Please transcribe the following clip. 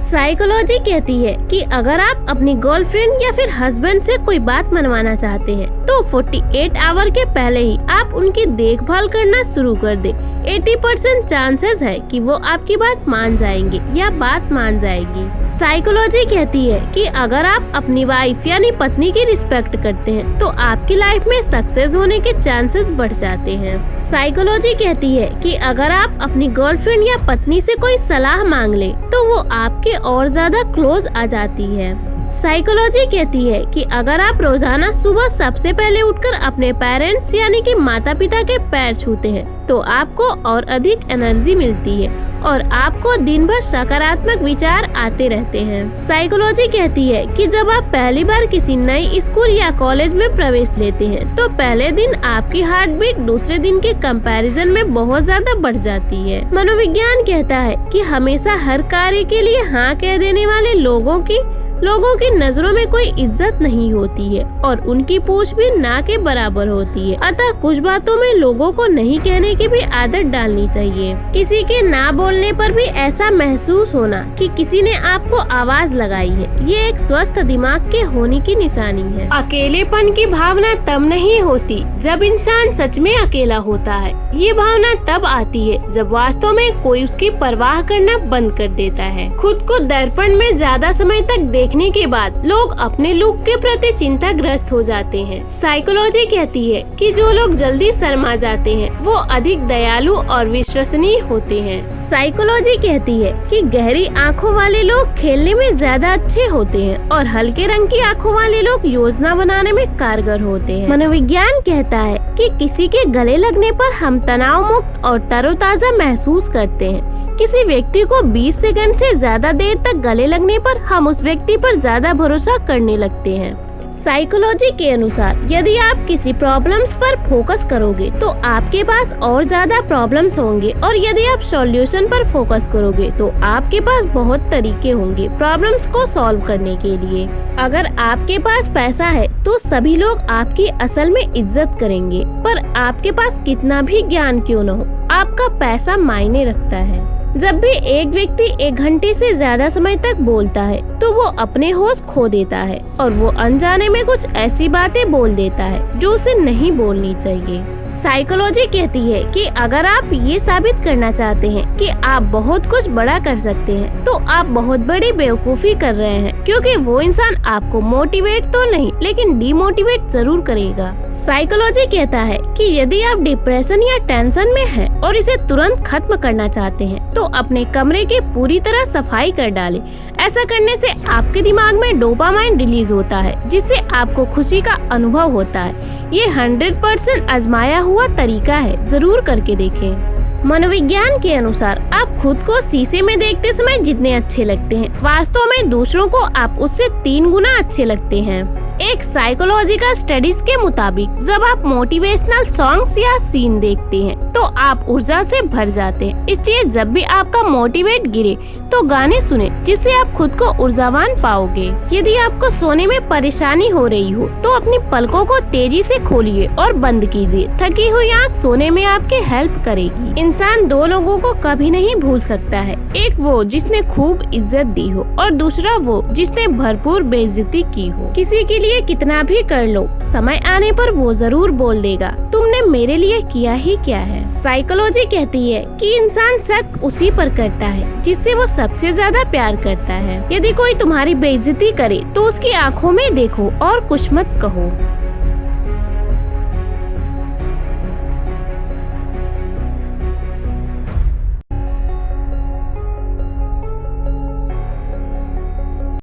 Psychology कहती है कि अगर आप अपनी गर्लफ्रेंड या फिर हस्बैंड से कोई बात मनवाना चाहते हैं तो 48 आवर के पहले ही आप उनकी देखभाल करना शुरू कर दे। 80% चांसेस है कि वो आपकी बात मान जाएंगे या बात मान जाएगी। साइकोलॉजी कहती है कि अगर आप अपनी वाइफ यानी पत्नी की रिस्पेक्ट करते हैं तो आपकी लाइफ में सक्सेस होने के चांसेस बढ़ जाते हैं। साइकोलॉजी कहती है कि अगर आप अपनी गर्लफ्रेंड या पत्नी से कोई सलाह मांग ले तो वो आपके और ज्यादा क्लोज आ जाती है। साइकोलॉजी कहती है कि अगर आप रोजाना सुबह सबसे पहले उठकर अपने पेरेंट्स यानी कि माता पिता के पैर छूते हैं तो आपको और अधिक एनर्जी मिलती है और आपको दिन भर सकारात्मक विचार आते रहते हैं। साइकोलॉजी कहती है कि जब आप पहली बार किसी नई स्कूल या कॉलेज में प्रवेश लेते हैं तो पहले दिन आपकी हार्ट बीट दूसरे दिन के कंपैरिजन में बहुत ज्यादा बढ़ जाती है। मनोविज्ञान कहता है कि हमेशा हर कार्य के लिए हाँ कह देने वाले लोगों की नजरों में कोई इज्जत नहीं होती है और उनकी पूछ भी ना के बराबर होती है। अतः कुछ बातों में लोगों को नहीं कहने की भी आदत डालनी चाहिए। किसी के ना बोलने पर भी ऐसा महसूस होना कि किसी ने आपको आवाज लगाई है, ये एक स्वस्थ दिमाग के होने की निशानी है। अकेलेपन की भावना तब नहीं होती जब इंसान सच में अकेला होता है। ये भावना तब आती है जब वास्तव में कोई उसकी परवाह करना बंद कर देता है। खुद को दर्पण में ज्यादा समय तक देखने के बाद लोग अपने लुक के प्रति चिंताग्रस्त हो जाते हैं। साइकोलॉजी कहती है कि जो लोग जल्दी शर्मा जाते हैं वो अधिक दयालु और विश्वसनीय होते हैं। साइकोलॉजी कहती है कि गहरी आंखों वाले लोग खेलने में ज्यादा अच्छे होते हैं और हल्के रंग की आंखों वाले लोग योजना बनाने में कारगर होते हैं। मनोविज्ञान कहता है कि किसी के गले लगने पर हम तनाव मुक्त और तरोताजा महसूस करते हैं। किसी व्यक्ति को 20 सेकंड से ज्यादा देर तक गले लगने पर हम उस व्यक्ति पर ज्यादा भरोसा करने लगते हैं। साइकोलॉजी के अनुसार यदि आप किसी प्रॉब्लम्स पर फोकस करोगे तो आपके पास और ज्यादा प्रॉब्लम्स होंगे और यदि आप सॉल्यूशन पर फोकस करोगे तो आपके पास बहुत तरीके होंगे प्रॉब्लम्स को सॉल्व करने के लिए। अगर आपके पास पैसा है तो सभी लोग आपकी असल में इज्जत करेंगे, पर आपके पास कितना भी ज्ञान क्यों न हो, आपका पैसा मायने रखता है। जब भी एक व्यक्ति 1 घंटे से ज्यादा समय तक बोलता है तो वो अपने होश खो देता है और वो अनजाने में कुछ ऐसी बातें बोल देता है जो उसे नहीं बोलनी चाहिए। साइकोलॉजी कहती है कि अगर आप ये साबित करना चाहते हैं कि आप बहुत कुछ बड़ा कर सकते हैं तो आप बहुत बड़ी बेवकूफी कर रहे हैं, क्योंकि वो इंसान आपको मोटिवेट तो नहीं लेकिन डिमोटिवेट जरूर करेगा। साइकोलॉजी कहता है कि यदि आप डिप्रेशन या टेंशन में हैं और इसे तुरंत खत्म करना चाहते हैं तो अपने कमरे की पूरी तरह सफाई कर डालें। ऐसा करने से आपके दिमाग में डोपामाइन रिलीज होता है जिससे आपको खुशी का अनुभव होता है। ये 100% आजमाया हुआ तरीका है, जरूर करके देखें। मनोविज्ञान के अनुसार आप खुद को शीशे में देखते समय जितने अच्छे लगते हैं वास्तव में दूसरों को आप उससे 3 गुना अच्छे लगते हैं। एक साइकोलॉजिकल स्टडीज के मुताबिक जब आप मोटिवेशनल सॉन्ग्स या सीन देखते हैं तो आप ऊर्जा से भर जाते हैं। इसलिए जब भी आपका मोटिवेट गिरे तो गाने सुने जिससे आप खुद को ऊर्जावान पाओगे। यदि आपको सोने में परेशानी हो रही हो तो अपनी पलकों को तेजी से खोलिए और बंद कीजिए। थकी हुई आँख सोने में आपके हेल्प करेगी। इंसान 2 लोगों को कभी नहीं भूल सकता है, एक वो जिसने खूब इज्जत दी हो और दूसरा वो जिसने भरपूर बेइज्जती की हो। किसी के लिए कितना भी कर लो, समय आने पर वो जरूर बोल देगा तुमने मेरे लिए किया ही क्या है। साइकोलॉजी कहती है कि इंसान शक उसी पर करता है जिससे वो सबसे ज्यादा प्यार करता है। यदि कोई तुम्हारी बेइज्जती करे तो उसकी आंखों में देखो और कुछ मत कहो।